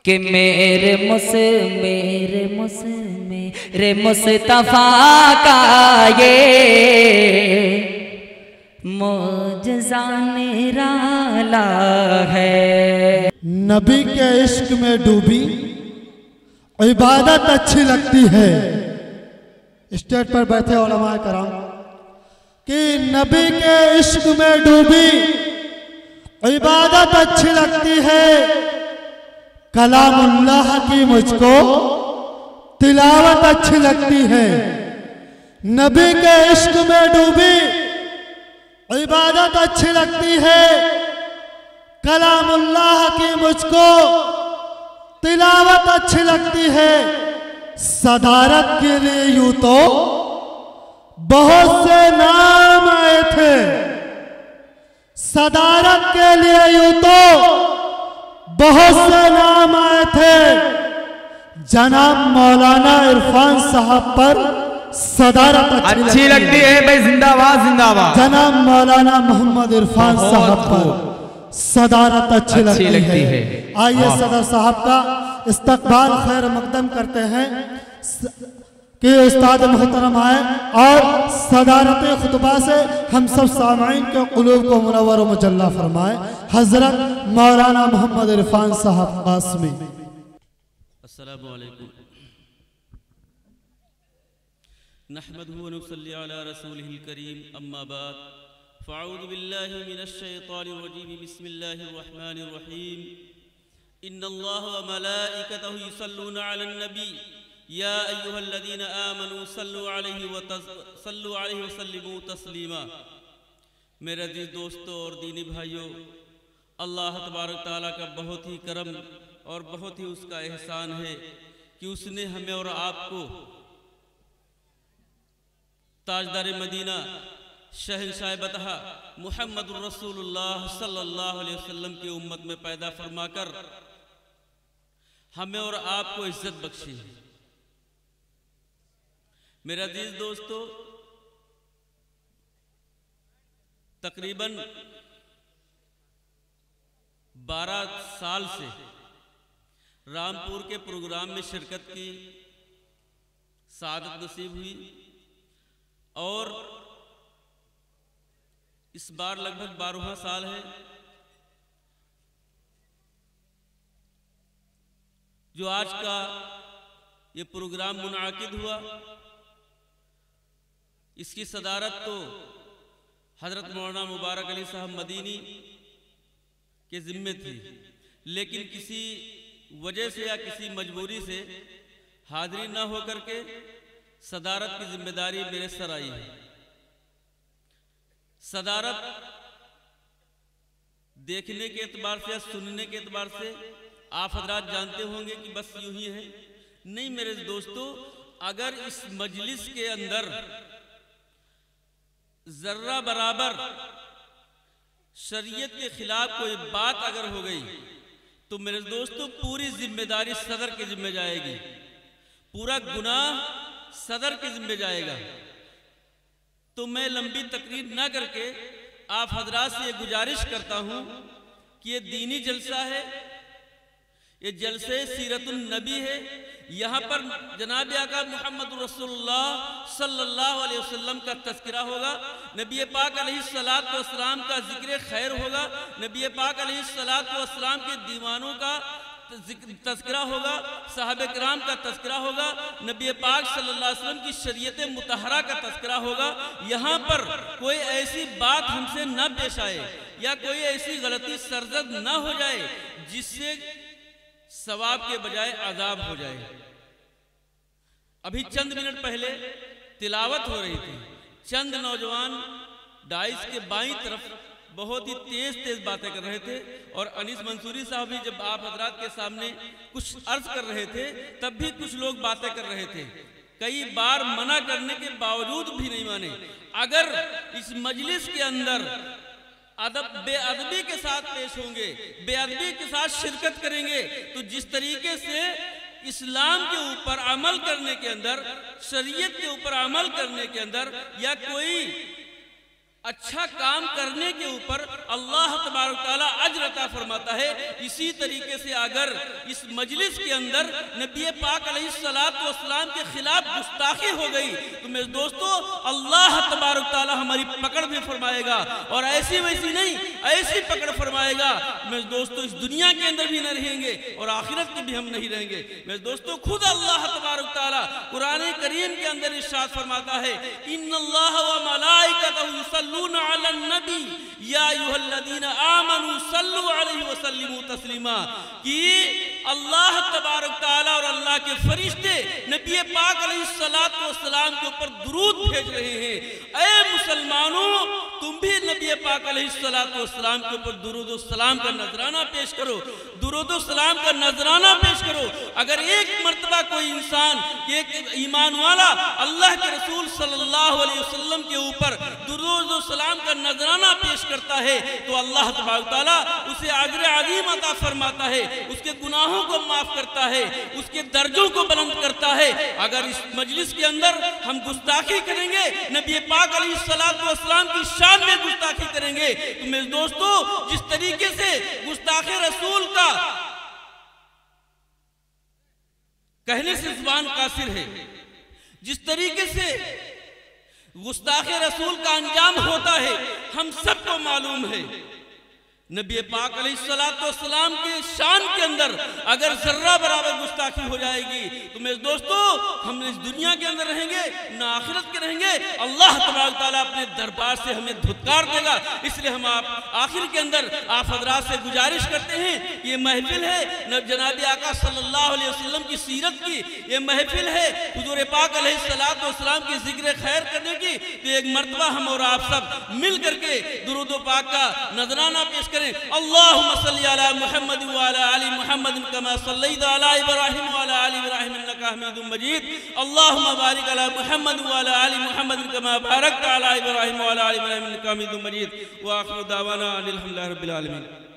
कि मेरे मुस्तफा का ये मौजज़ा निराला है। नबी के इश्क में डूबी इबादत अच्छी लगती है। स्टेज पर बैठे उलमा कराम कि नबी के इश्क में डूबी इबादत अच्छी लगती है। कलामुल्लाह की मुझको तिलावत अच्छी लगती है। नबी के इश्क में डूबी इबादत अच्छी लगती है। कलामुल्लाह की मुझको तिलावत अच्छी लगती है। सदारत के लिए यूं तो बहुत से नाम आए थे। सदारत के लिए यूं तो बहुत से नाम आए थे। जनाब मौलाना इरफान साहब पर सदारत अच्छी लगती है। भाई जिंदाबाद जिंदाबाद। जनाब मौलाना मोहम्मद इरफान साहब पर सदारत अच्छी लगती है। आइए सदर साहब का इस्तकबाल खैर मकदम करते हैं कि उस्ताद मोहतरम आए और सदारत खुतबा से हम सब सामईन के क़ुलूब को मुनव्वर मुजल्ला फरमाए। हजरत मौलाना मोहम्मद इरफान साहब कासमी। अस्सलामु अलैकुम। नहमदुहु व नुसल्ली अला रसूलिहिल करीम, अम्मा बाद, फ़अऊज़ु बिल्लाहि मिनश शैतानिर रजीम, बिस्मिल्लाहिर रहमानिर रहीम। इन्नल्लाह व मलाइकतहु युसल्लूना अलन नबी या अय्युहल्लज़ीना आमनू सल्लु अलैहि व सल्लिमू तस्लीमा। मेरे अज़ीज़ दोस्तों और दीनी भाइयों, अल्लाह तबारक तआला का बहुत ही करम और बहुत ही उसका एहसान है कि उसने हमें और आपको ताजदार मदीना शहंशाह बतहा मुहम्मदुर रसूलुल्लाह सल्लल्लाहु अलैहि वसल्लम की उम्मत में पैदा फरमाकर हमें और आपको इज्जत बख्शी है। मेरे अजीज दोस्तों, तकरीबन 12 साल से रामपुर के प्रोग्राम में शिरकत की सादत नसीब हुई और इस बार लगभग 12वां साल है जो आज का ये प्रोग्राम मुनाकिद हुआ। इसकी सदारत तो हजरत मौलाना मुबारक अली साहब मदीनी के जिम्मे थी, लेकिन किसी वजह से या किसी मजबूरी से हाजिरी न होकर के सदारत की जिम्मेदारी मेरे सर आई है। सदारत देखने के एतबार से या सुनने के एतबार से आप हजरात जानते होंगे कि बस यूं ही है। नहीं मेरे दोस्तों, अगर इस मजलिस के अंदर जर्रा बराबर शरीयत के खिलाफ कोई बात अगर हो गई तो मेरे दोस्तों पूरी जिम्मेदारी सदर के जिम्मे जाएगी, पूरा गुनाह सदर के जिम्मे जाएगा। तो मैं लंबी तकरीर ना करके आप हजरात से ये गुजारिश करता हूं कि ये दीनी जलसा है, ये जलसे सीरतुन नबी है। यहाँ पर जनाब आका मुहम्मद रसूलुल्लाह सल्लल्लाहु अलैहि वसल्लम का तज़किरा होगा, नबी पाक अलैहिस्सलातु वस्सलाम का जिक्र खैर होगा, नबी पाक अलैहिस्सलातु वस्सलाम के दीवानों का तज़किरा होगा, साहबे किराम का तज़किरा होगा, नबी पाक सल्लल्लाहु अलैहि वसल्लम की शरीयत मुतहरा का तज़किरा होगा। यहाँ पर कोई ऐसी बात हमसे न पेश आए या कोई ऐसी गलती सरजद न हो जाए जिससे सवाब के बजाय आज़ाब हो जाए। अभी चंद मिनट पहले तिलावत हो रही थी, चंद नौजवान डाइस के बाईं तरफ बहुत ही तेज बातें कर रहे थे और अनीस मंसूरी साहब भी जब आप हजरात के सामने कुछ अर्ज कर रहे थे तब भी कुछ लोग बातें कर रहे थे। कई बार मना करने के बावजूद भी नहीं माने। अगर इस मजलिस के अंदर बेअदबी के साथ पेश होंगे, बेअदबी के साथ शिरकत करेंगे तो जिस तरीके से इस्लाम के ऊपर अमल करने के अंदर, शरीयत के ऊपर अमल करने के अंदर या कोई अच्छा काम करने के ऊपर अल्लाह तबारक तआला अज्र अता फरमाता है। इसी तरीके से अगर इस मजलिस के अंदर नबी पाक अलैहिस्सलाम के खिलाफ गुस्ताखी हो गई तो मेरे दोस्तों अल्लाह तबारक तआला हमारी पकड़ भी फरमाएगा, और ऐसी वैसी नहीं, ऐसी पकड़ फरमाएगा मेरे दोस्तों इस दुनिया के अंदर भी न रहेंगे और आखिरत के भी हम नहीं रहेंगे। मेरे दोस्तों खुद अल्लाह तबारक तआला कुरान करीम के अंदर इरशाद फरमाता है, इन्नल्लाह व मलाइकतहु युसल्लूना अलन नबी या अय्युहल्लज़ीना आमनू सल्लु अलैहि व सल्लिमू तस्लीमा, कि अल्लाह तबारक तआला और अल्लाह के फरिश्ते नबी पाक अलैहिस्सलातु वस्सलाम के ऊपर दुरूद भेज रहे हैं। ऐ मुसलमानों, तुम भी नबी पाक अलैहिस्सलातु वस्सलाम के ऊपर दुरूद व सलाम का नजराना पेश करो, दुरूद व सलाम का नजराना पेश करो। अगर एक मर्तबा कोई इंसान, एक ईमान वाला अल्लाह के रसूल सल्लल्लाहु अलैहि वसल्लम के ऊपर दुरूद व सलाम का नजराना पेश करता है तो अल्लाह तबारक तआला उसे अजर अज़ीम अता फरमाता है, उसके गुनाहों को माफ करता है, उसके दर्जों को बुलंद करता है। अगर इस मजलिस के अंदर हम गुस्ताखी करेंगे, नबी पाक अलैहिस्सलातु वस्सलाम की शान में गुस्ताखी करेंगे, तो मेरे दोस्तों जिस तरीके से गुस्ताखे रसूल का कहने से जुबान कासिर है, जिस तरीके से गुस्ताखे रसूल का अंजाम होता है हम सबको मालूम है। नबी पाक अलैहिस्सलातु वस्सलाम के शान के अंदर अगर जर्रा बराबर गुस्ताखी हो जाएगी तो मेरे दोस्तों हम इस दुनिया के अंदर रहेंगे ना आखिरत के रहेंगे। अल्लाह तबारक तआला अपने दरबार से हमें धुतकार देगा। इसलिए हम आप आखिर के अंदर आप हजरात से गुजारिश करते हैं, ये महफिल है जनाब आका सल्लल्लाहु अलैहि वसल्लम की सीरत की, ये महफिल है हुजूर पाक अलैहिस्सलातु वस्सलाम की जिक्र खैर करने की। तो एक मर्तबा हम और आप सब मिल करके दुरूद पाक का नजराना पेश करें। अल्लाहुम्मा सल्ली अला मुहम्मद व अला आलि मुहम्मद कमा सल्लैता अला इब्राहीम व अला आलि इब्राहीम इन्नका हमीदुम मजीद। अल्लाहुम्मा बारिक अला मुहम्मद व अला आलि मुहम्मद कमा बारकता अला इब्राहीम व अला आलि इब्राहीम इन्नका हमीदुम मजीद। व आखिरु दावाना अनिल हम्दुलिल्लाहि रब्बिल आलमीन।